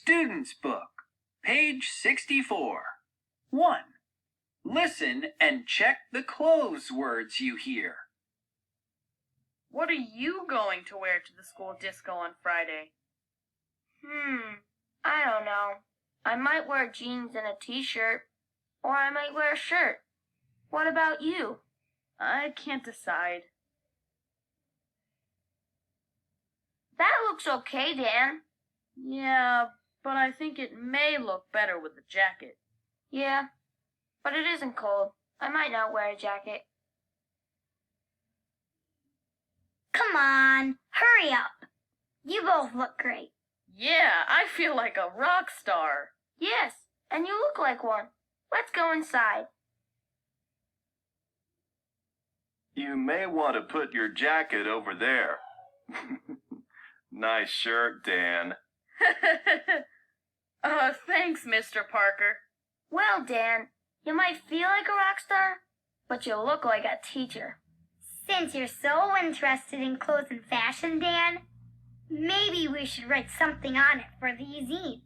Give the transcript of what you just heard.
Student's Book, page 64. 1. Listen and check the clothes words you hear. What are you going to wear to the school disco on Friday? I don't know. I might wear jeans and a t-shirt, or I might wear a shirt. What about you? I can't decide. That looks okay, Dan. Yeah, but I think it may look better with a jacket. Yeah, but it isn't cold. I might not wear a jacket. Come on, hurry up. You both look great. Yeah, I feel like a rock star. Yes, and you look like one. Let's go inside. You may want to put your jacket over there. Nice shirt, Dan. Thanks, Mr. Parker. Well, Dan, you might feel like a rock star, but you look like a teacher. Since you're so interested in clothes and fashion, Dan, maybe we should write something on it for the zine.